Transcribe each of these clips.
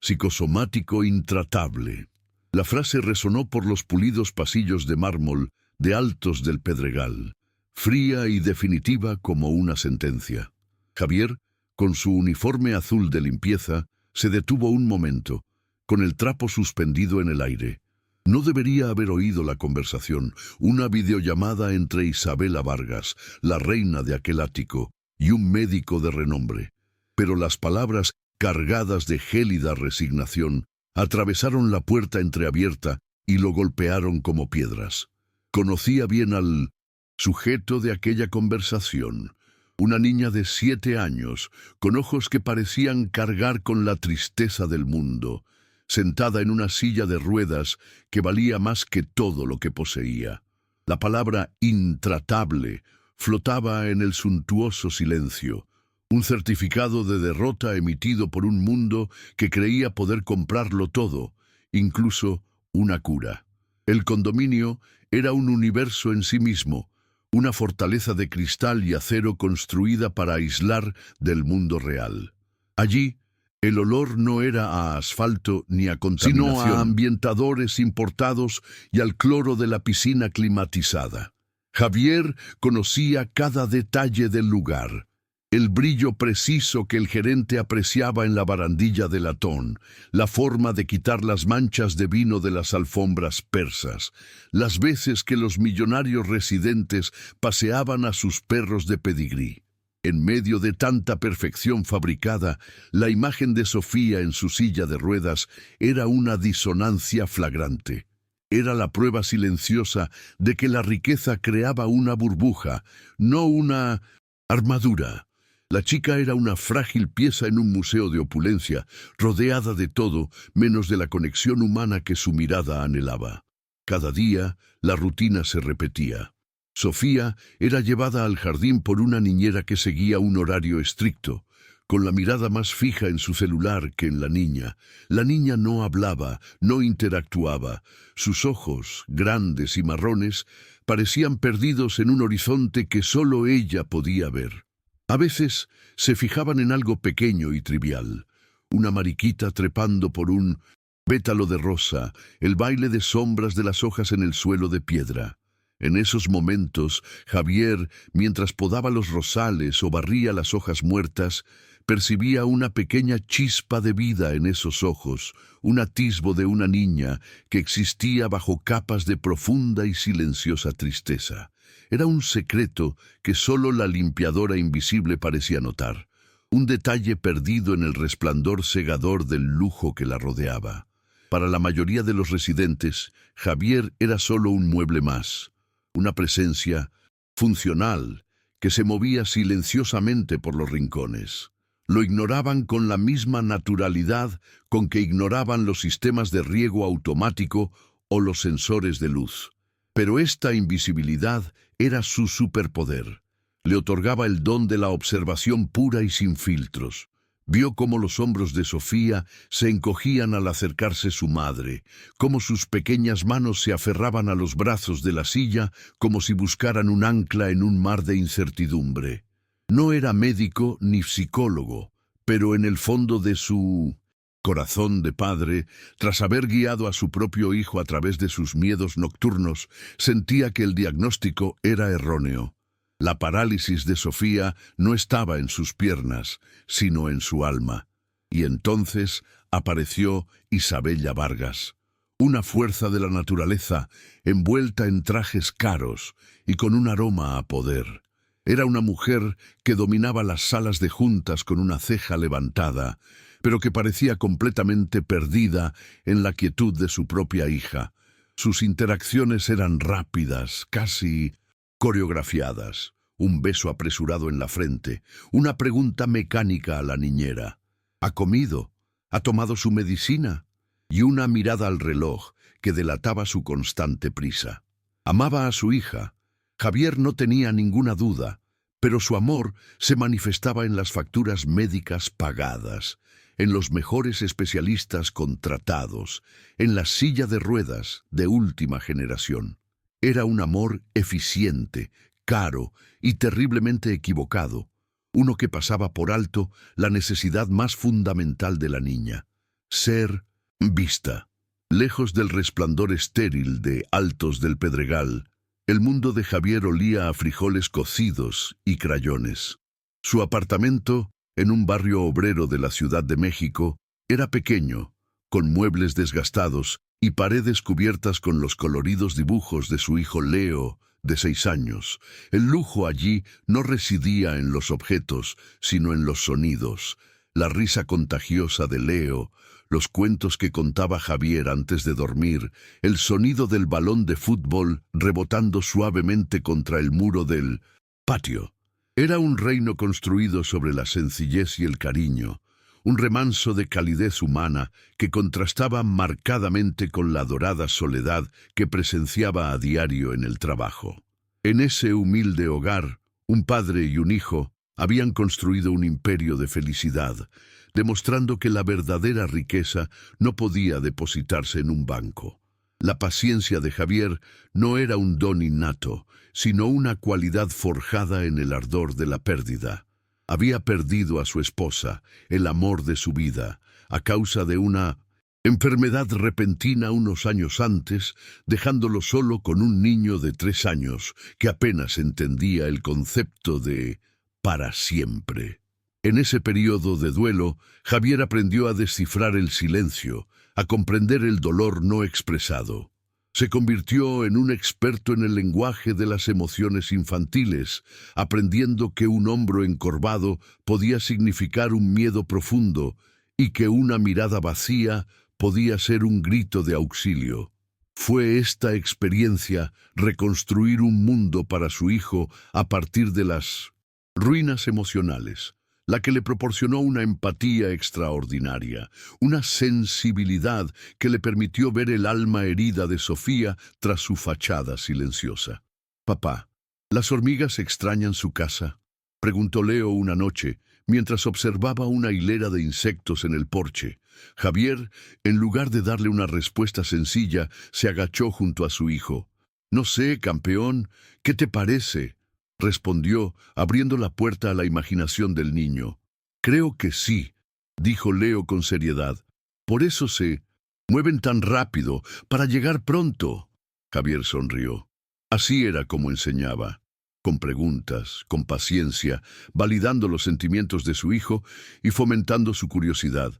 psicosomático intratable. La frase resonó por los pulidos pasillos de mármol de Altos del Pedregal, fría y definitiva como una sentencia. Javier, con su uniforme azul de limpieza, se detuvo un momento, con el trapo suspendido en el aire. No debería haber oído la conversación, una videollamada entre Isabela Vargas, la reina de aquel ático, y un médico de renombre. Pero las palabras, cargadas de gélida resignación, atravesaron la puerta entreabierta y lo golpearon como piedras. Conocía bien al sujeto de aquella conversación, una niña de 7 años, con ojos que parecían cargar con la tristeza del mundo, sentada en una silla de ruedas que valía más que todo lo que poseía. La palabra intratable flotaba en el suntuoso silencio, un certificado de derrota emitido por un mundo que creía poder comprarlo todo, incluso una cura. El condominio era un universo en sí mismo, una fortaleza de cristal y acero construida para aislar del mundo real. Allí, el olor no era a asfalto ni a contaminación, sino a ambientadores importados y al cloro de la piscina climatizada. Javier conocía cada detalle del lugar. El brillo preciso que el gerente apreciaba en la barandilla de latón, la forma de quitar las manchas de vino de las alfombras persas, las veces que los millonarios residentes paseaban a sus perros de pedigrí. En medio de tanta perfección fabricada, la imagen de Sofía en su silla de ruedas era una disonancia flagrante. Era la prueba silenciosa de que la riqueza creaba una burbuja, no una armadura. La chica era una frágil pieza en un museo de opulencia, rodeada de todo menos de la conexión humana que su mirada anhelaba. Cada día, la rutina se repetía. Sofía era llevada al jardín por una niñera que seguía un horario estricto, con la mirada más fija en su celular que en la niña. La niña no hablaba, no interactuaba. Sus ojos, grandes y marrones, parecían perdidos en un horizonte que solo ella podía ver. A veces se fijaban en algo pequeño y trivial, una mariquita trepando por un pétalo de rosa, el baile de sombras de las hojas en el suelo de piedra. En esos momentos, Javier, mientras podaba los rosales o barría las hojas muertas, percibía una pequeña chispa de vida en esos ojos, un atisbo de una niña que existía bajo capas de profunda y silenciosa tristeza. Era un secreto que solo la limpiadora invisible parecía notar, un detalle perdido en el resplandor cegador del lujo que la rodeaba. Para la mayoría de los residentes, Javier era solo un mueble más, una presencia funcional que se movía silenciosamente por los rincones. Lo ignoraban con la misma naturalidad con que ignoraban los sistemas de riego automático o los sensores de luz. Pero esta invisibilidad era su superpoder. Le otorgaba el don de la observación pura y sin filtros. Vio cómo los hombros de Sofía se encogían al acercarse su madre, cómo sus pequeñas manos se aferraban a los brazos de la silla como si buscaran un ancla en un mar de incertidumbre. No era médico ni psicólogo, pero en el fondo de su corazón de padre, tras haber guiado a su propio hijo a través de sus miedos nocturnos, sentía que el diagnóstico era erróneo. La parálisis de Sofía no estaba en sus piernas, sino en su alma. Y entonces apareció Isabela Vargas, una fuerza de la naturaleza, envuelta en trajes caros y con un aroma a poder. Era una mujer que dominaba las salas de juntas con una ceja levantada, pero que parecía completamente perdida en la quietud de su propia hija. Sus interacciones eran rápidas, casi coreografiadas. Un beso apresurado en la frente, una pregunta mecánica a la niñera. ¿Ha comido? ¿Ha tomado su medicina? Y una mirada al reloj que delataba su constante prisa. Amaba a su hija. Javier no tenía ninguna duda, pero su amor se manifestaba en las facturas médicas pagadas, en los mejores especialistas contratados, en la silla de ruedas de última generación. Era un amor eficiente, caro y terriblemente equivocado, uno que pasaba por alto la necesidad más fundamental de la niña, ser vista. Lejos del resplandor estéril de Altos del Pedregal, el mundo de Javier olía a frijoles cocidos y crayones. Su apartamento, en un barrio obrero de la Ciudad de México, era pequeño, con muebles desgastados y paredes cubiertas con los coloridos dibujos de su hijo Leo, de 6 años. El lujo allí no residía en los objetos, sino en los sonidos. La risa contagiosa de Leo, los cuentos que contaba Javier antes de dormir, el sonido del balón de fútbol rebotando suavemente contra el muro del patio. Era un reino construido sobre la sencillez y el cariño, un remanso de calidez humana que contrastaba marcadamente con la dorada soledad que presenciaba a diario en el trabajo. En ese humilde hogar, un padre y un hijo habían construido un imperio de felicidad, demostrando que la verdadera riqueza no podía depositarse en un banco. La paciencia de Javier no era un don innato, sino una cualidad forjada en el ardor de la pérdida. Había perdido a su esposa, el amor de su vida, a causa de una enfermedad repentina unos años antes, dejándolo solo con un niño de 3 años que apenas entendía el concepto de para siempre. En ese periodo de duelo, Javier aprendió a descifrar el silencio, a comprender el dolor no expresado. Se convirtió en un experto en el lenguaje de las emociones infantiles, aprendiendo que un hombro encorvado podía significar un miedo profundo y que una mirada vacía podía ser un grito de auxilio. Fue esta experiencia reconstruir un mundo para su hijo a partir de las ruinas emocionales, la que le proporcionó una empatía extraordinaria, una sensibilidad que le permitió ver el alma herida de Sofía tras su fachada silenciosa. «Papá, ¿las hormigas extrañan su casa?», preguntó Leo una noche, mientras observaba una hilera de insectos en el porche. Javier, en lugar de darle una respuesta sencilla, se agachó junto a su hijo. «No sé, campeón, ¿qué te parece?», respondió, abriendo la puerta a la imaginación del niño. «Creo que sí», dijo Leo con seriedad. «Por eso se mueven tan rápido, para llegar pronto». Javier sonrió. Así era como enseñaba, con preguntas, con paciencia, validando los sentimientos de su hijo y fomentando su curiosidad.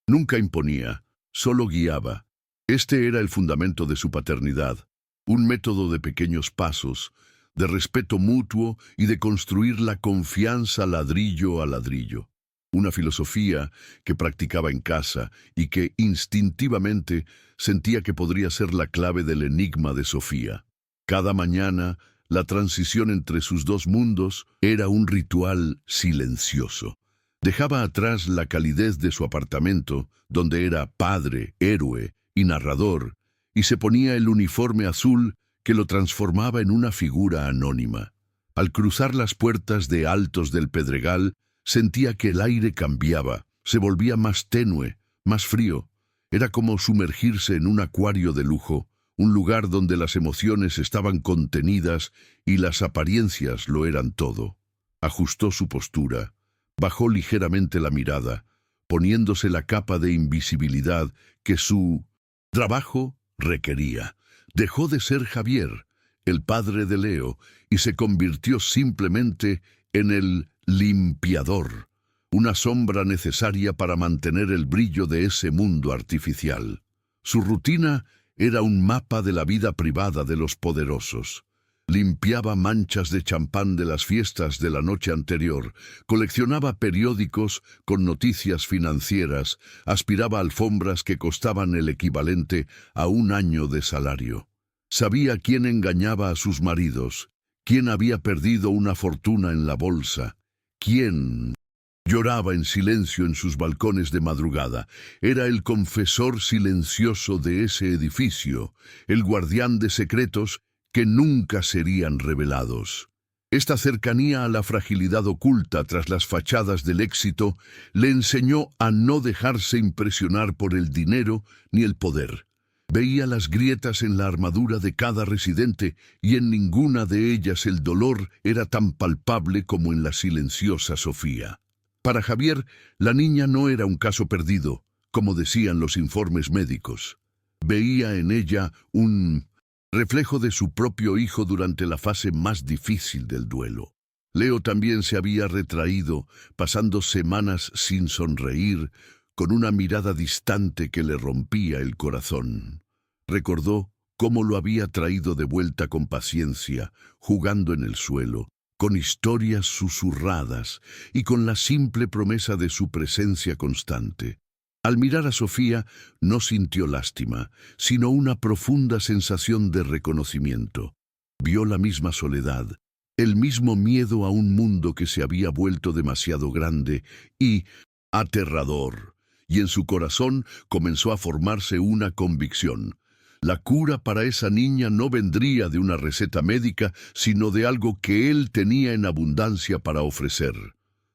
Nunca imponía, solo guiaba. Este era el fundamento de su paternidad, un método de pequeños pasos, de respeto mutuo y de construir la confianza ladrillo a ladrillo. Una filosofía que practicaba en casa y que instintivamente sentía que podría ser la clave del enigma de Sofía. Cada mañana, la transición entre sus dos mundos era un ritual silencioso. Dejaba atrás la calidez de su apartamento, donde era padre, héroe y narrador, y se ponía el uniforme azul que lo transformaba en una figura anónima. Al cruzar las puertas de Altos del Pedregal, sentía que el aire cambiaba, se volvía más tenue, más frío. Era como sumergirse en un acuario de lujo, un lugar donde las emociones estaban contenidas y las apariencias lo eran todo. Ajustó su postura, bajó ligeramente la mirada, poniéndose la capa de invisibilidad que su trabajo requería. Dejó de ser Javier, el padre de Leo, y se convirtió simplemente en el limpiador, una sombra necesaria para mantener el brillo de ese mundo artificial. Su rutina era un mapa de la vida privada de los poderosos. Limpiaba manchas de champán de las fiestas de la noche anterior, coleccionaba periódicos con noticias financieras, aspiraba alfombras que costaban el equivalente a 1 año de salario. Sabía quién engañaba a sus maridos, quién había perdido una fortuna en la bolsa, quién lloraba en silencio en sus balcones de madrugada. Era el confesor silencioso de ese edificio, el guardián de secretos que nunca serían revelados. Esta cercanía a la fragilidad oculta tras las fachadas del éxito le enseñó a no dejarse impresionar por el dinero ni el poder. Veía las grietas en la armadura de cada residente y en ninguna de ellas el dolor era tan palpable como en la silenciosa Sofía. Para Javier, la niña no era un caso perdido, como decían los informes médicos. Veía en ella un reflejo de su propio hijo durante la fase más difícil del duelo. Leo también se había retraído, pasando semanas sin sonreír, con una mirada distante que le rompía el corazón. Recordó cómo lo había traído de vuelta con paciencia, jugando en el suelo, con historias susurradas y con la simple promesa de su presencia constante. Al mirar a Sofía, no sintió lástima, sino una profunda sensación de reconocimiento. Vio la misma soledad, el mismo miedo a un mundo que se había vuelto demasiado grande y aterrador, y en su corazón comenzó a formarse una convicción. La cura para esa niña no vendría de una receta médica, sino de algo que él tenía en abundancia para ofrecer.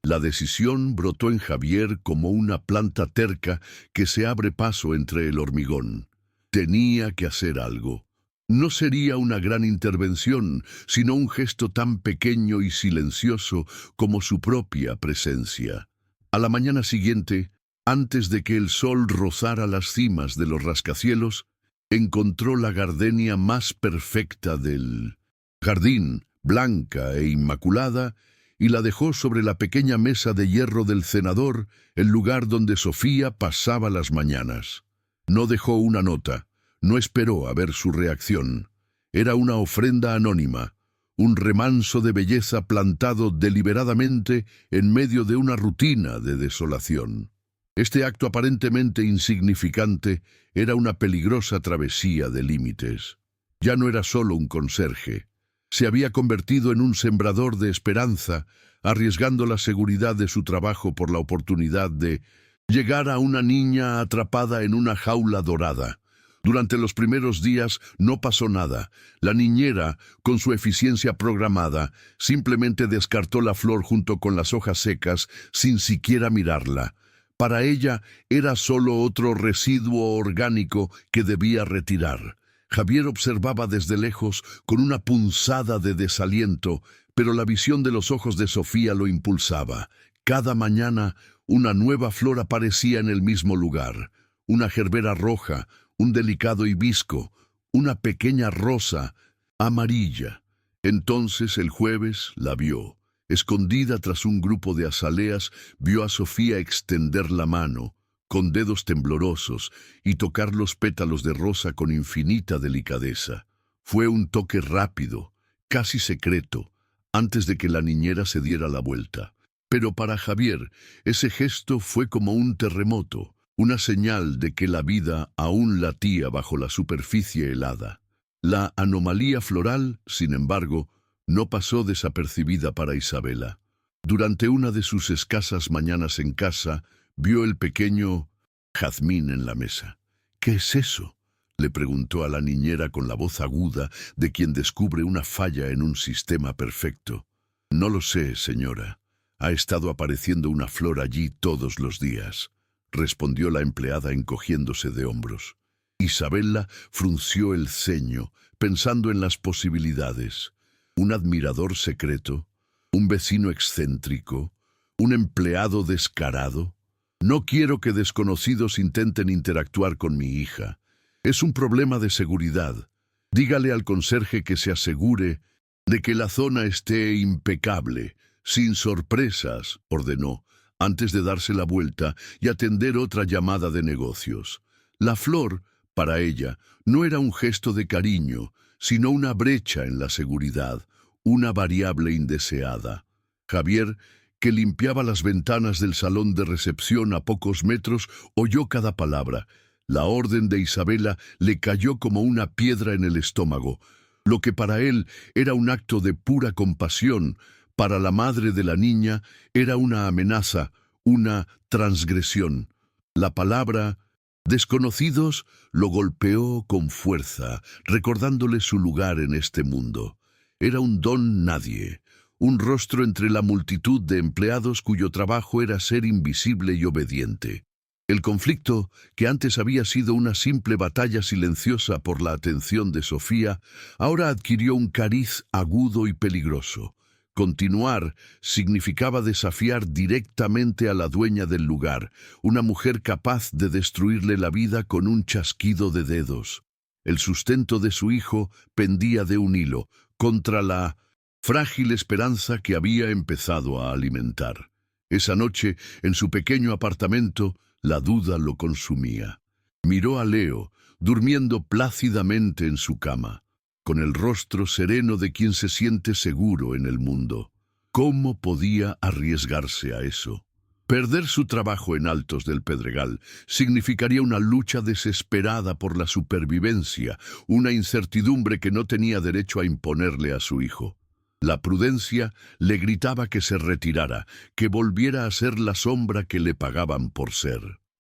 La decisión brotó en Javier como una planta terca que se abre paso entre el hormigón. Tenía que hacer algo. No sería una gran intervención, sino un gesto tan pequeño y silencioso como su propia presencia. A la mañana siguiente, antes de que el sol rozara las cimas de los rascacielos, encontró la gardenia más perfecta del jardín, blanca e inmaculada, y la dejó sobre la pequeña mesa de hierro del cenador, el lugar donde Sofía pasaba las mañanas. No dejó una nota, no esperó a ver su reacción. Era una ofrenda anónima, un remanso de belleza plantado deliberadamente en medio de una rutina de desolación. Este acto aparentemente insignificante era una peligrosa travesía de límites. Ya no era solo un conserje. Se había convertido en un sembrador de esperanza, arriesgando la seguridad de su trabajo por la oportunidad de llegar a una niña atrapada en una jaula dorada. Durante los primeros días no pasó nada. La niñera, con su eficiencia programada, simplemente descartó la flor junto con las hojas secas sin siquiera mirarla. Para ella era solo otro residuo orgánico que debía retirar. Javier observaba desde lejos con una punzada de desaliento, pero la visión de los ojos de Sofía lo impulsaba. Cada mañana una nueva flor aparecía en el mismo lugar. Una gerbera roja, un delicado hibisco, una pequeña rosa amarilla. Entonces el jueves la vio. Escondida tras un grupo de azaleas, vio a Sofía extender la mano, con dedos temblorosos, y tocar los pétalos de rosa con infinita delicadeza. Fue un toque rápido, casi secreto, antes de que la niñera se diera la vuelta. Pero para Javier, ese gesto fue como un terremoto, una señal de que la vida aún latía bajo la superficie helada. La anomalía floral, sin embargo, no pasó desapercibida para Isabela. Durante una de sus escasas mañanas en casa, vio el pequeño jazmín en la mesa. «¿Qué es eso?», le preguntó a la niñera con la voz aguda de quien descubre una falla en un sistema perfecto. «No lo sé, señora. Ha estado apareciendo una flor allí todos los días», respondió la empleada encogiéndose de hombros. Isabela frunció el ceño, pensando en las posibilidades. Un admirador secreto, un vecino excéntrico, un empleado descarado. «No quiero que desconocidos intenten interactuar con mi hija. Es un problema de seguridad. Dígale al conserje que se asegure de que la zona esté impecable, sin sorpresas», ordenó, antes de darse la vuelta y atender otra llamada de negocios. La flor, para ella, no era un gesto de cariño, sino una brecha en la seguridad, una variable indeseada. Javier, que limpiaba las ventanas del salón de recepción a pocos metros, oyó cada palabra. La orden de Isabela le cayó como una piedra en el estómago. Lo que para él era un acto de pura compasión, para la madre de la niña era una amenaza, una transgresión. La palabra «desconocidos» lo golpeó con fuerza, recordándole su lugar en este mundo. Era un don nadie, un rostro entre la multitud de empleados cuyo trabajo era ser invisible y obediente. El conflicto, que antes había sido una simple batalla silenciosa por la atención de Sofía, ahora adquirió un cariz agudo y peligroso. Continuar significaba desafiar directamente a la dueña del lugar, una mujer capaz de destruirle la vida con un chasquido de dedos. El sustento de su hijo pendía de un hilo, contra la frágil esperanza que había empezado a alimentar. Esa noche, en su pequeño apartamento, la duda lo consumía. Miró a Leo, durmiendo plácidamente en su cama, con el rostro sereno de quien se siente seguro en el mundo. ¿Cómo podía arriesgarse a eso? Perder su trabajo en Altos del Pedregal significaría una lucha desesperada por la supervivencia, una incertidumbre que no tenía derecho a imponerle a su hijo. La prudencia le gritaba que se retirara, que volviera a ser la sombra que le pagaban por ser.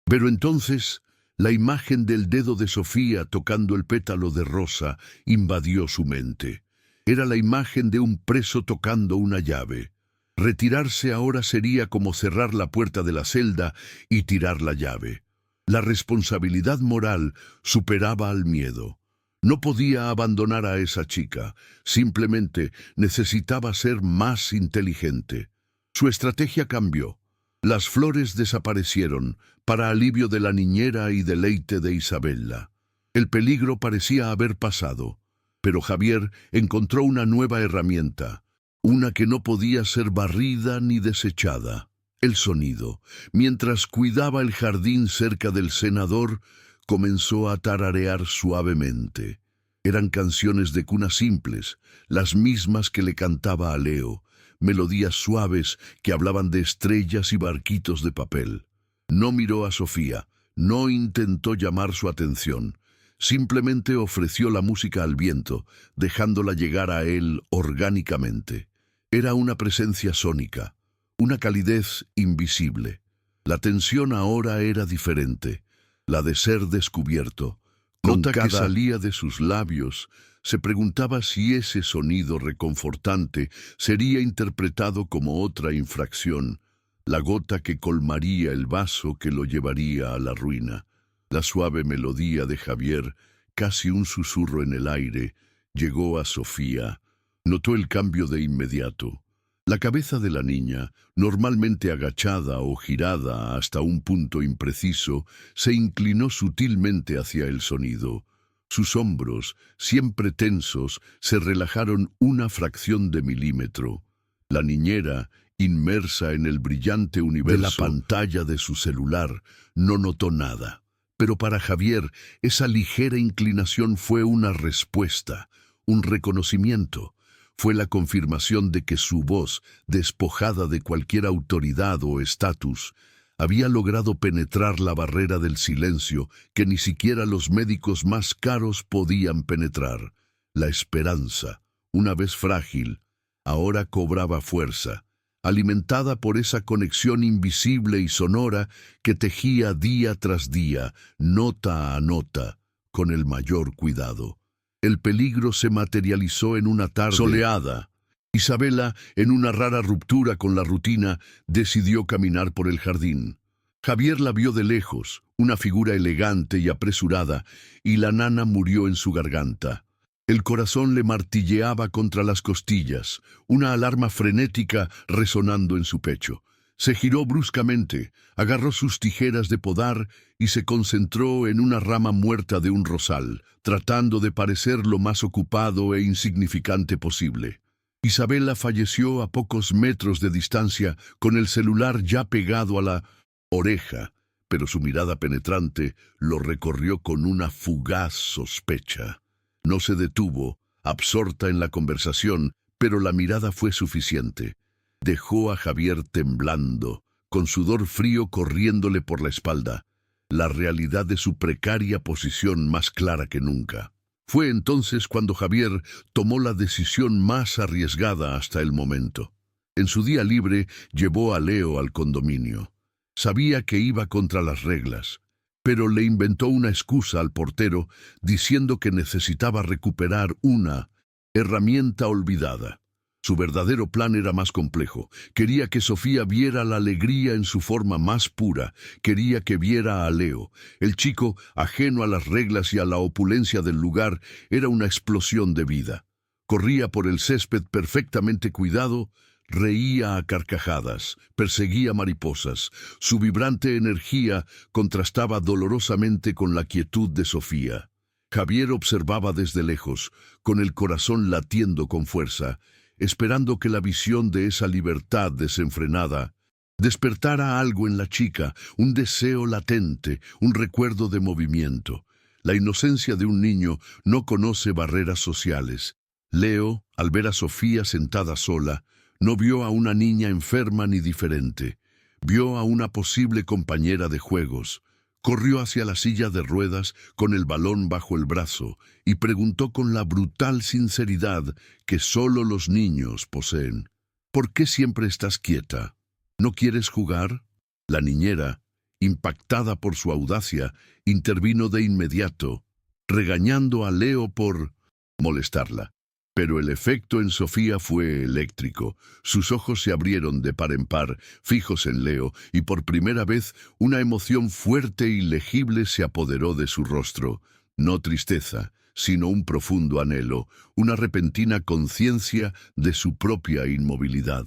Pero entonces, la imagen del dedo de Sofía tocando el pétalo de rosa invadió su mente. Era la imagen de un preso tocando una llave. Retirarse ahora sería como cerrar la puerta de la celda y tirar la llave. La responsabilidad moral superaba al miedo. No podía abandonar a esa chica, simplemente necesitaba ser más inteligente. Su estrategia cambió. Las flores desaparecieron, para alivio de la niñera y deleite de Isabella. El peligro parecía haber pasado, pero Javier encontró una nueva herramienta, una que no podía ser barrida ni desechada: el sonido. Mientras cuidaba el jardín cerca del senador, comenzó a tararear suavemente. Eran canciones de cuna simples, las mismas que le cantaba a Leo, melodías suaves que hablaban de estrellas y barquitos de papel. No miró a Sofía, no intentó llamar su atención. Simplemente ofreció la música al viento, dejándola llegar a él orgánicamente. Era una presencia sónica, una calidez invisible. La tensión ahora era diferente, la de ser descubierto. Nota que salía de sus labios. Se preguntaba si ese sonido reconfortante sería interpretado como otra infracción, la gota que colmaría el vaso que lo llevaría a la ruina. La suave melodía de Javier, casi un susurro en el aire, llegó a Sofía. Notó el cambio de inmediato. La cabeza de la niña, normalmente agachada o girada hasta un punto impreciso, se inclinó sutilmente hacia el sonido. Sus hombros, siempre tensos, se relajaron una fracción de milímetro. La niñera, inmersa en el brillante universo de la pantalla de su celular, no notó nada. Pero para Javier, esa ligera inclinación fue una respuesta, un reconocimiento. Fue la confirmación de que su voz, despojada de cualquier autoridad o estatus, había logrado penetrar la barrera del silencio que ni siquiera los médicos más caros podían penetrar. La esperanza, una vez frágil, ahora cobraba fuerza, alimentada por esa conexión invisible y sonora que tejía día tras día, nota a nota, con el mayor cuidado. El peligro se materializó en una tarde soleada. Isabella, en una rara ruptura con la rutina, decidió caminar por el jardín. Javier la vio de lejos, una figura elegante y apresurada, y la nana murió en su garganta. El corazón le martilleaba contra las costillas, una alarma frenética resonando en su pecho. Se giró bruscamente, agarró sus tijeras de podar y se concentró en una rama muerta de un rosal, tratando de parecer lo más ocupado e insignificante posible. Isabella falleció a pocos metros de distancia, con el celular ya pegado a la oreja, pero su mirada penetrante lo recorrió con una fugaz sospecha. No se detuvo, absorta en la conversación, pero la mirada fue suficiente. Dejó a Javier temblando, con sudor frío corriéndole por la espalda, la realidad de su precaria posición más clara que nunca. Fue entonces cuando Javier tomó la decisión más arriesgada hasta el momento. En su día libre llevó a Leo al condominio. Sabía que iba contra las reglas, pero le inventó una excusa al portero diciendo que necesitaba recuperar una herramienta olvidada. Su verdadero plan era más complejo. Quería que Sofía viera la alegría en su forma más pura. Quería que viera a Leo. El chico, ajeno a las reglas y a la opulencia del lugar, era una explosión de vida. Corría por el césped perfectamente cuidado, reía a carcajadas, perseguía mariposas. Su vibrante energía contrastaba dolorosamente con la quietud de Sofía. Javier observaba desde lejos, con el corazón latiendo con fuerza, esperando que la visión de esa libertad desenfrenada despertara algo en la chica, un deseo latente, un recuerdo de movimiento. La inocencia de un niño no conoce barreras sociales. Leo, al ver a Sofía sentada sola, no vio a una niña enferma ni diferente. Vio a una posible compañera de juegos. Corrió hacia la silla de ruedas con el balón bajo el brazo y preguntó con la brutal sinceridad que solo los niños poseen: ¿por qué siempre estás quieta? ¿No quieres jugar? La niñera, impactada por su audacia, intervino de inmediato, regañando a Leo por molestarla. Pero el efecto en Sofía fue eléctrico. Sus ojos se abrieron de par en par, fijos en Leo, y por primera vez una emoción fuerte y legible se apoderó de su rostro. No tristeza, sino un profundo anhelo, una repentina conciencia de su propia inmovilidad.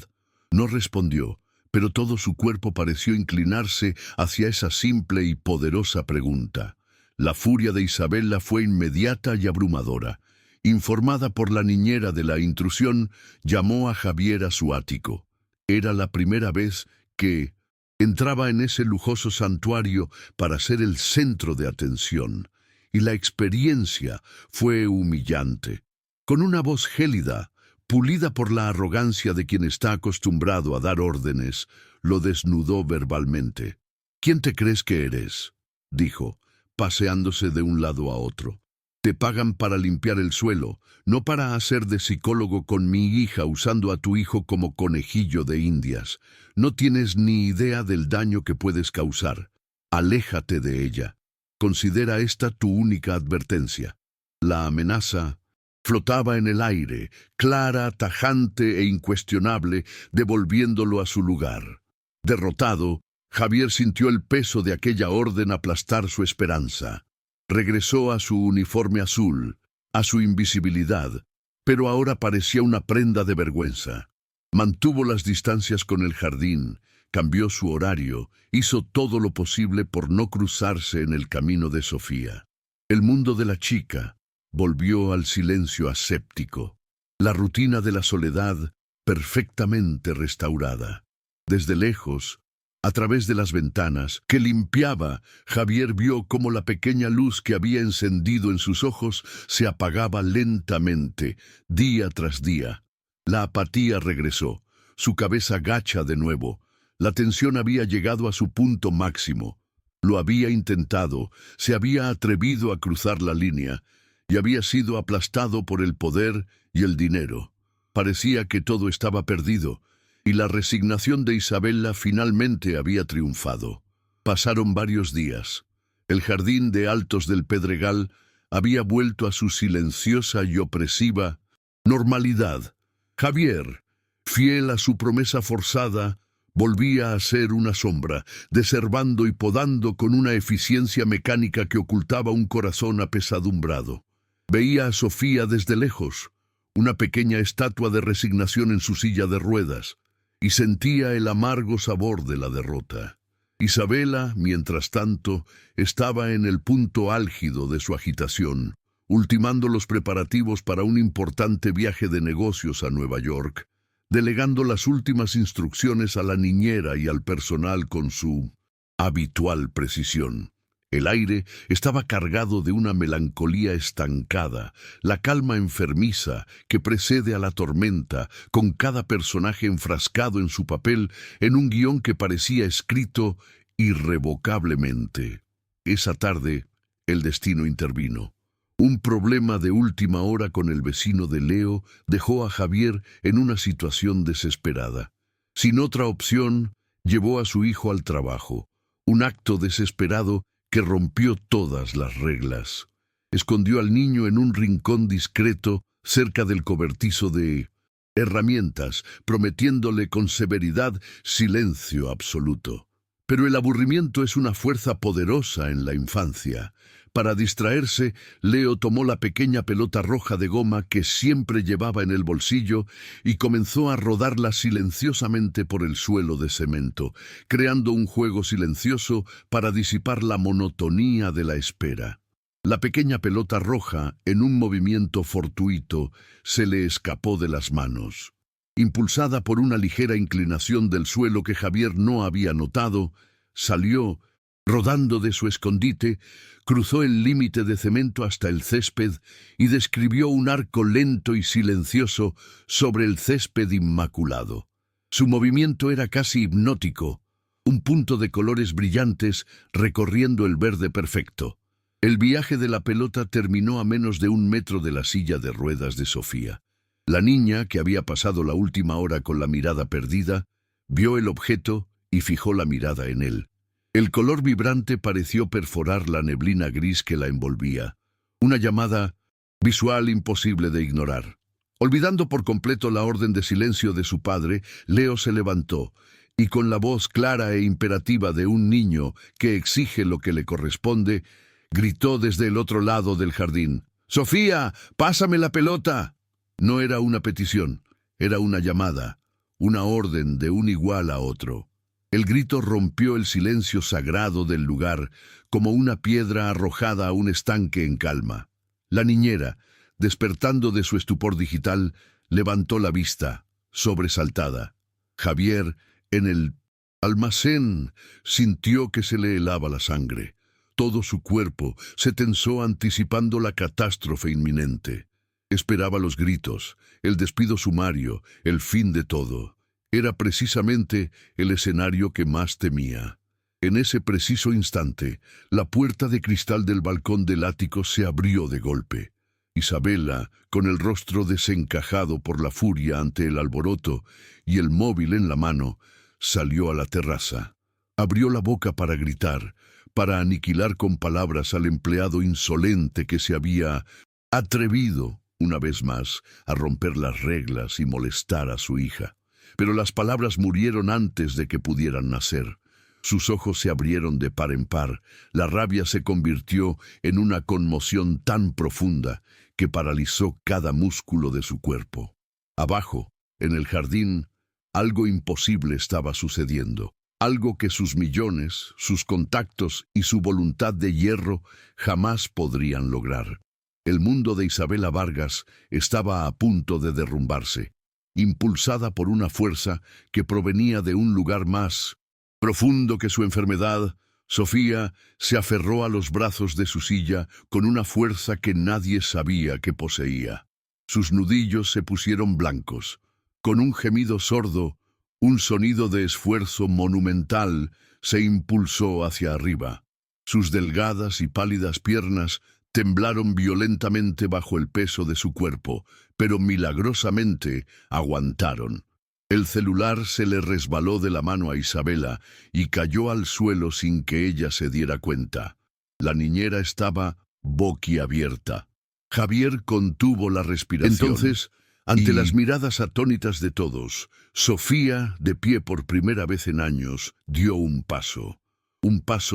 No respondió, pero todo su cuerpo pareció inclinarse hacia esa simple y poderosa pregunta. La furia de Isabela fue inmediata y abrumadora. Informada por la niñera de la intrusión, llamó a Javier a su ático. Era la primera vez que entraba en ese lujoso santuario para ser el centro de atención, y la experiencia fue humillante. Con una voz gélida, pulida por la arrogancia de quien está acostumbrado a dar órdenes, lo desnudó verbalmente. «¿Quién te crees que eres?», dijo, paseándose de un lado a otro. «Te pagan para limpiar el suelo, no para hacer de psicólogo con mi hija usando a tu hijo como conejillo de indias. No tienes ni idea del daño que puedes causar. Aléjate de ella. Considera esta tu única advertencia». La amenaza flotaba en el aire, clara, tajante e incuestionable, devolviéndolo a su lugar. Derrotado, Javier sintió el peso de aquella orden aplastar su esperanza. Regresó a su uniforme azul, a su invisibilidad, pero ahora parecía una prenda de vergüenza. Mantuvo las distancias con el jardín, cambió su horario, hizo todo lo posible por no cruzarse en el camino de Sofía. El mundo de la chica volvió al silencio aséptico, la rutina de la soledad perfectamente restaurada. Desde lejos, a través de las ventanas que limpiaba, Javier vio cómo la pequeña luz que había encendido en sus ojos se apagaba lentamente, día tras día. La apatía regresó, su cabeza gacha de nuevo. La tensión había llegado a su punto máximo. Lo había intentado, se había atrevido a cruzar la línea, y había sido aplastado por el poder y el dinero. Parecía que todo estaba perdido, y la resignación de Isabela finalmente había triunfado. Pasaron varios días. El jardín de Altos del Pedregal había vuelto a su silenciosa y opresiva normalidad. Javier, fiel a su promesa forzada, volvía a ser una sombra, deservando y podando con una eficiencia mecánica que ocultaba un corazón apesadumbrado. Veía a Sofía desde lejos, una pequeña estatua de resignación en su silla de ruedas, y sentía el amargo sabor de la derrota. Isabela, mientras tanto, estaba en el punto álgido de su agitación, ultimando los preparativos para un importante viaje de negocios a Nueva York, delegando las últimas instrucciones a la niñera y al personal con su habitual precisión. El aire estaba cargado de una melancolía estancada, la calma enfermiza que precede a la tormenta, con cada personaje enfrascado en su papel en un guión que parecía escrito irrevocablemente. Esa tarde, el destino intervino. Un problema de última hora con el vecino de Leo dejó a Javier en una situación desesperada. Sin otra opción, llevó a su hijo al trabajo, un acto desesperado que rompió todas las reglas. Escondió al niño en un rincón discreto cerca del cobertizo de herramientas, prometiéndole con severidad silencio absoluto. Pero el aburrimiento es una fuerza poderosa en la infancia. Para distraerse, Leo tomó la pequeña pelota roja de goma que siempre llevaba en el bolsillo y comenzó a rodarla silenciosamente por el suelo de cemento, creando un juego silencioso para disipar la monotonía de la espera. La pequeña pelota roja, en un movimiento fortuito, se le escapó de las manos. Impulsada por una ligera inclinación del suelo que Javier no había notado, salió, rodando de su escondite, cruzó el límite de cemento hasta el césped y describió un arco lento y silencioso sobre el césped inmaculado. Su movimiento era casi hipnótico, un punto de colores brillantes recorriendo el verde perfecto. El viaje de la pelota terminó a menos de 1 metro de la silla de ruedas de Sofía. La niña, que había pasado la última hora con la mirada perdida, vio el objeto y fijó la mirada en él. El color vibrante pareció perforar la neblina gris que la envolvía. Una llamada visual imposible de ignorar. Olvidando por completo la orden de silencio de su padre, Leo se levantó y con la voz clara e imperativa de un niño que exige lo que le corresponde, gritó desde el otro lado del jardín: «¡Sofía, pásame la pelota!». No era una petición, era una llamada, una orden de un igual a otro. El grito rompió el silencio sagrado del lugar, como una piedra arrojada a un estanque en calma. La niñera, despertando de su estupor digital, levantó la vista, sobresaltada. Javier, en el almacén, sintió que se le helaba la sangre. Todo su cuerpo se tensó anticipando la catástrofe inminente. Esperaba los gritos, el despido sumario, el fin de todo. Era precisamente el escenario que más temía. En ese preciso instante, la puerta de cristal del balcón del ático se abrió de golpe. Isabela, con el rostro desencajado por la furia ante el alboroto y el móvil en la mano, salió a la terraza. Abrió la boca para gritar, para aniquilar con palabras al empleado insolente que se había atrevido, una vez más, a romper las reglas y molestar a su hija. Pero las palabras murieron antes de que pudieran nacer. Sus ojos se abrieron de par en par, la rabia se convirtió en una conmoción tan profunda que paralizó cada músculo de su cuerpo. Abajo, en el jardín, algo imposible estaba sucediendo, algo que sus millones, sus contactos y su voluntad de hierro jamás podrían lograr. El mundo de Isabela Vargas estaba a punto de derrumbarse, impulsada por una fuerza que provenía de un lugar más profundo que su enfermedad. Sofía se aferró a los brazos de su silla con una fuerza que nadie sabía que poseía. Sus nudillos se pusieron blancos. Con un gemido sordo, un sonido de esfuerzo monumental se impulsó hacia arriba. Sus delgadas y pálidas piernas temblaron violentamente bajo el peso de su cuerpo, pero milagrosamente aguantaron. El celular se le resbaló de la mano a Isabela y cayó al suelo sin que ella se diera cuenta. La niñera estaba boquiabierta. Javier contuvo la respiración. Entonces, ante las miradas atónitas de todos, Sofía, de pie por primera vez en años, dio un paso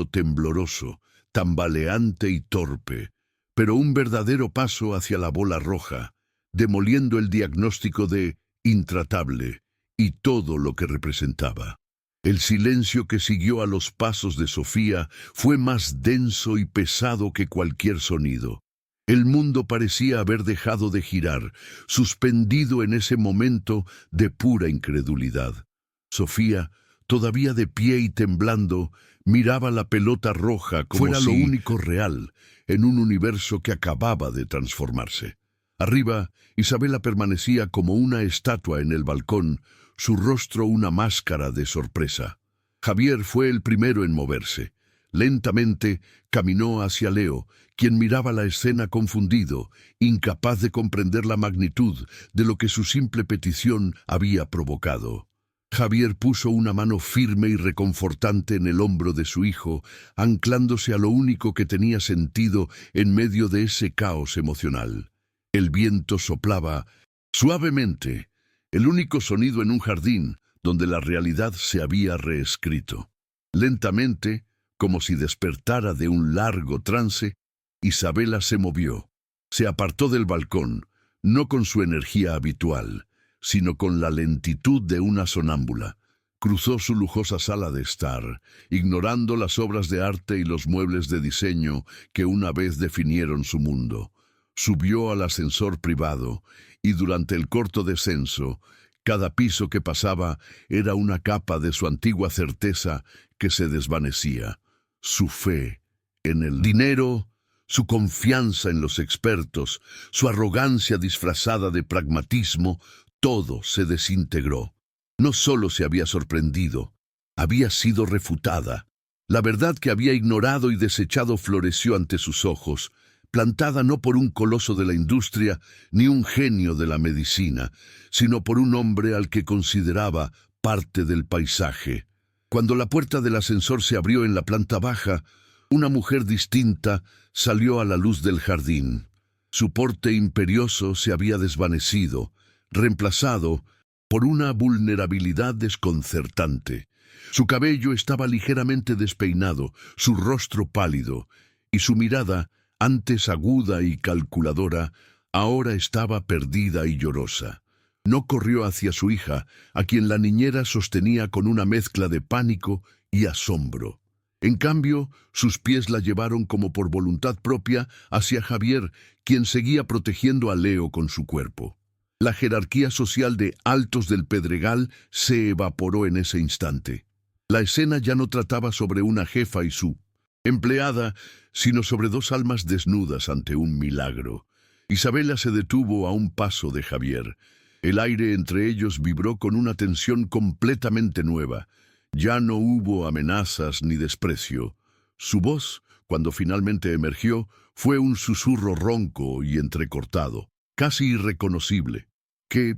tembloroso, tambaleante y torpe, pero un verdadero paso hacia la bola roja, demoliendo el diagnóstico de intratable y todo lo que representaba. El silencio que siguió a los pasos de Sofía fue más denso y pesado que cualquier sonido. El mundo parecía haber dejado de girar, suspendido en ese momento de pura incredulidad. Sofía, todavía de pie y temblando, miraba la pelota roja como fuera lo único real en un universo que acababa de transformarse. Arriba, Isabela permanecía como una estatua en el balcón, su rostro una máscara de sorpresa. Javier fue el primero en moverse. Lentamente caminó hacia Leo, quien miraba la escena confundido, incapaz de comprender la magnitud de lo que su simple petición había provocado. Javier puso una mano firme y reconfortante en el hombro de su hijo, anclándose a lo único que tenía sentido en medio de ese caos emocional. El viento soplaba suavemente, el único sonido en un jardín donde la realidad se había reescrito. Lentamente, como si despertara de un largo trance, Isabela se movió. Se apartó del balcón, no con su energía habitual, sino con la lentitud de una sonámbula. Cruzó su lujosa sala de estar, ignorando las obras de arte y los muebles de diseño que una vez definieron su mundo. Subió al ascensor privado y durante el corto descenso, cada piso que pasaba era una capa de su antigua certeza que se desvanecía. Su fe en el dinero, su confianza en los expertos, su arrogancia disfrazada de pragmatismo, todo se desintegró. No solo se había sorprendido, había sido refutada. La verdad que había ignorado y desechado floreció ante sus ojos, plantada no por un coloso de la industria ni un genio de la medicina, sino por un hombre al que consideraba parte del paisaje. Cuando la puerta del ascensor se abrió en la planta baja, una mujer distinta salió a la luz del jardín. Su porte imperioso se había desvanecido, reemplazado por una vulnerabilidad desconcertante. Su cabello estaba ligeramente despeinado, su rostro pálido, y su mirada, antes aguda y calculadora, ahora estaba perdida y llorosa. No corrió hacia su hija, a quien la niñera sostenía con una mezcla de pánico y asombro. En cambio, sus pies la llevaron como por voluntad propia hacia Javier, quien seguía protegiendo a Leo con su cuerpo. La jerarquía social de Altos del Pedregal se evaporó en ese instante. La escena ya no trataba sobre una jefa y su empleada, sino sobre dos almas desnudas ante un milagro. Isabela se detuvo a un paso de Javier. El aire entre ellos vibró con una tensión completamente nueva. Ya no hubo amenazas ni desprecio. Su voz, cuando finalmente emergió, fue un susurro ronco y entrecortado, casi irreconocible. ¿Qué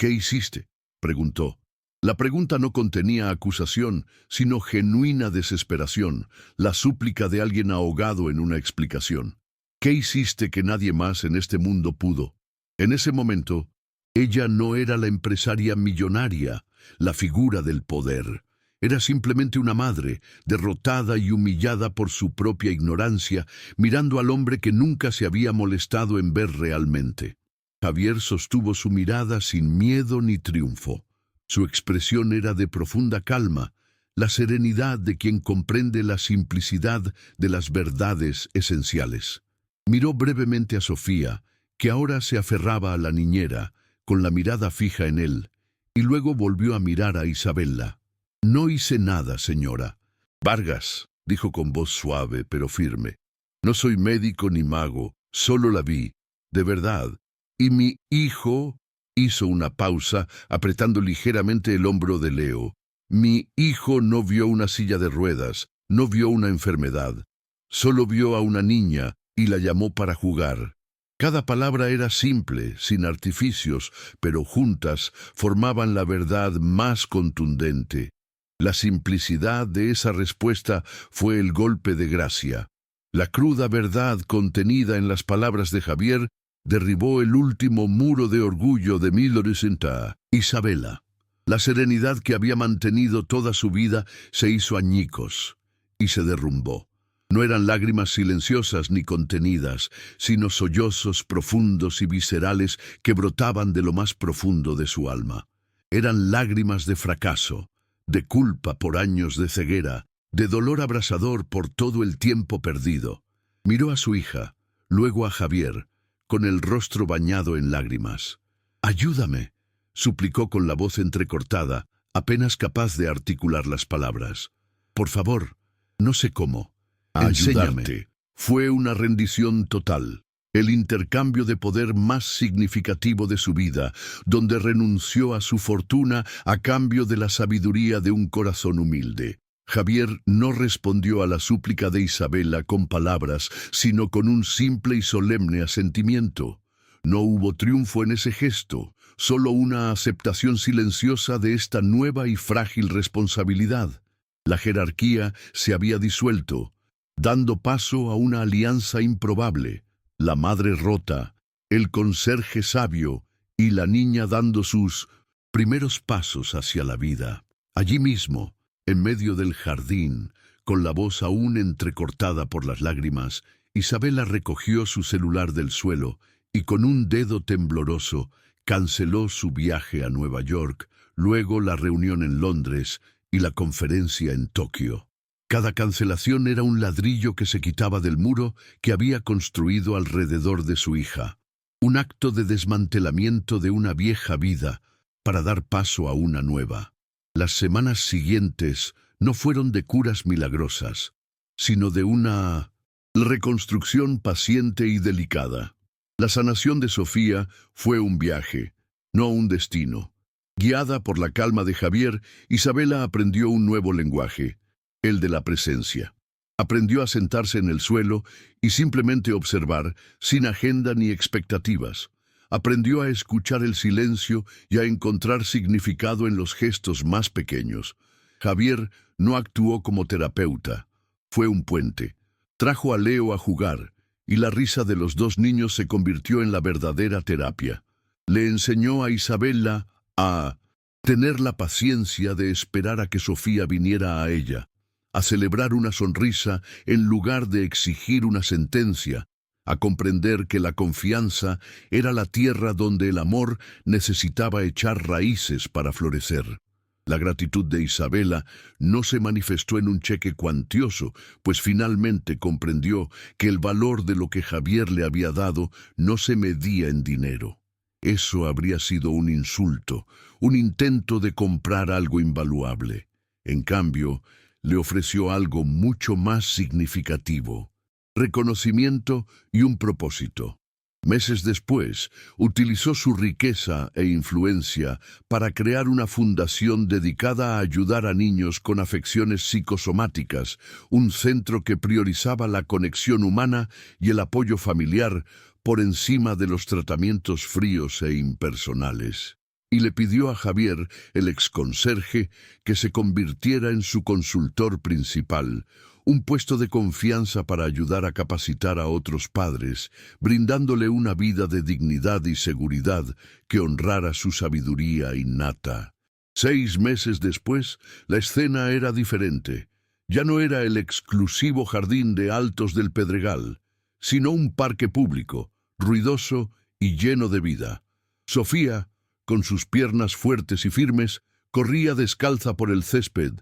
hiciste?, preguntó. La pregunta no contenía acusación, sino genuina desesperación, la súplica de alguien ahogado en una explicación. ¿Qué hiciste que nadie más en este mundo pudo? En ese momento, ella no era la empresaria millonaria, la figura del poder. Era simplemente una madre, derrotada y humillada por su propia ignorancia, mirando al hombre que nunca se había molestado en ver realmente. Javier sostuvo su mirada sin miedo ni triunfo. Su expresión era de profunda calma, la serenidad de quien comprende la simplicidad de las verdades esenciales. Miró brevemente a Sofía, que ahora se aferraba a la niñera, con la mirada fija en él, y luego volvió a mirar a Isabela. «No hice nada, señora». «Vargas», dijo con voz suave pero firme. «No soy médico ni mago, solo la vi, de verdad. Y mi hijo...» Hizo una pausa, apretando ligeramente el hombro de Leo. «Mi hijo no vio una silla de ruedas, no vio una enfermedad. Solo vio a una niña y la llamó para jugar». Cada palabra era simple, sin artificios, pero juntas formaban la verdad más contundente. La simplicidad de esa respuesta fue el golpe de gracia. La cruda verdad contenida en las palabras de Javier derribó el último muro de orgullo de Millicenta. Isabela. La serenidad que había mantenido toda su vida se hizo añicos y se derrumbó. No eran lágrimas silenciosas ni contenidas, sino sollozos profundos y viscerales que brotaban de lo más profundo de su alma. Eran lágrimas de fracaso, de culpa por años de ceguera, de dolor abrasador por todo el tiempo perdido. Miró a su hija, luego a Javier, con el rostro bañado en lágrimas. «Ayúdame», suplicó con la voz entrecortada, apenas capaz de articular las palabras. «Por favor, no sé cómo. Enséñame». Fue una rendición total, el intercambio de poder más significativo de su vida, donde renunció a su fortuna a cambio de la sabiduría de un corazón humilde. Javier no respondió a la súplica de Isabela con palabras, sino con un simple y solemne asentimiento. No hubo triunfo en ese gesto, solo una aceptación silenciosa de esta nueva y frágil responsabilidad. La jerarquía se había disuelto, dando paso a una alianza improbable. La madre rota, el conserje sabio y la niña dando sus primeros pasos hacia la vida. Allí mismo, en medio del jardín, con la voz aún entrecortada por las lágrimas, Isabela recogió su celular del suelo y con un dedo tembloroso canceló su viaje a Nueva York, luego la reunión en Londres y la conferencia en Tokio. Cada cancelación era un ladrillo que se quitaba del muro que había construido alrededor de su hija. Un acto de desmantelamiento de una vieja vida para dar paso a una nueva. Las semanas siguientes no fueron de curas milagrosas, sino de una reconstrucción paciente y delicada. La sanación de Sofía fue un viaje, no un destino. Guiada por la calma de Javier, Isabela aprendió un nuevo lenguaje, el de la presencia. Aprendió a sentarse en el suelo y simplemente observar, sin agenda ni expectativas. Aprendió a escuchar el silencio y a encontrar significado en los gestos más pequeños. Javier no actuó como terapeuta, fue un puente. Trajo a Leo a jugar, y la risa de los dos niños se convirtió en la verdadera terapia. Le enseñó a Isabela a tener la paciencia de esperar a que Sofía viniera a ella, a celebrar una sonrisa en lugar de exigir una sentencia, a comprender que la confianza era la tierra donde el amor necesitaba echar raíces para florecer. La gratitud de Isabela no se manifestó en un cheque cuantioso, pues finalmente comprendió que el valor de lo que Javier le había dado no se medía en dinero. Eso habría sido un insulto, un intento de comprar algo invaluable. En cambio, le ofreció algo mucho más significativo: reconocimiento y un propósito. Meses después, utilizó su riqueza e influencia para crear una fundación dedicada a ayudar a niños con afecciones psicosomáticas, un centro que priorizaba la conexión humana y el apoyo familiar por encima de los tratamientos fríos e impersonales. Y le pidió a Javier, el exconserje, que se convirtiera en su consultor principal, un puesto de confianza para ayudar a capacitar a otros padres, brindándole una vida de dignidad y seguridad que honrara su sabiduría innata. 6 meses después, la escena era diferente. Ya no era el exclusivo jardín de Altos del Pedregal, sino un parque público, ruidoso y lleno de vida. Sofía, con sus piernas fuertes y firmes, corría descalza por el césped.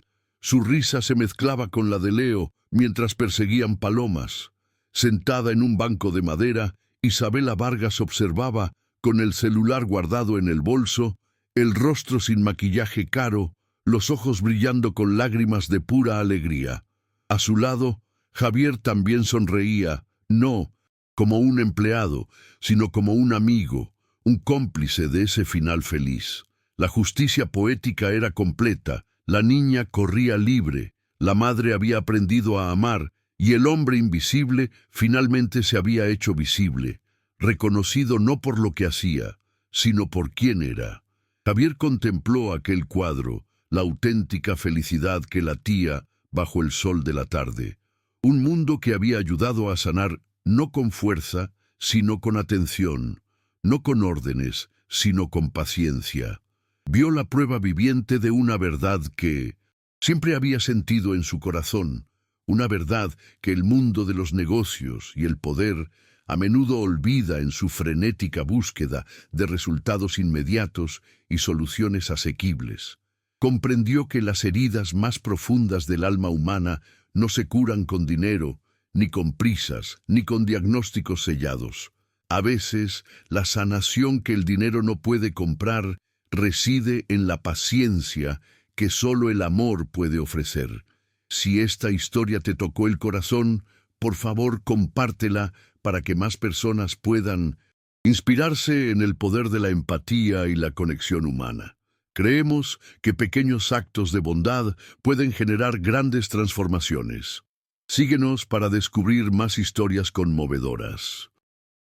Su risa se mezclaba con la de Leo mientras perseguían palomas. Sentada en un banco de madera, Isabela Vargas observaba, con el celular guardado en el bolso, el rostro sin maquillaje caro, los ojos brillando con lágrimas de pura alegría. A su lado, Javier también sonreía, no como un empleado, sino como un amigo, un cómplice de ese final feliz. La justicia poética era completa. La niña corría libre, la madre había aprendido a amar y el hombre invisible finalmente se había hecho visible, reconocido no por lo que hacía, sino por quién era. Javier contempló aquel cuadro, la auténtica felicidad que latía bajo el sol de la tarde. Un mundo que había ayudado a sanar no con fuerza, sino con atención, no con órdenes, sino con paciencia. Vio la prueba viviente de una verdad que siempre había sentido en su corazón, una verdad que el mundo de los negocios y el poder a menudo olvida en su frenética búsqueda de resultados inmediatos y soluciones asequibles. Comprendió que las heridas más profundas del alma humana no se curan con dinero, ni con prisas, ni con diagnósticos sellados. A veces, la sanación que el dinero no puede comprar reside en la paciencia que solo el amor puede ofrecer. Si esta historia te tocó el corazón, por favor compártela para que más personas puedan inspirarse en el poder de la empatía y la conexión humana. Creemos que pequeños actos de bondad pueden generar grandes transformaciones. Síguenos para descubrir más historias conmovedoras.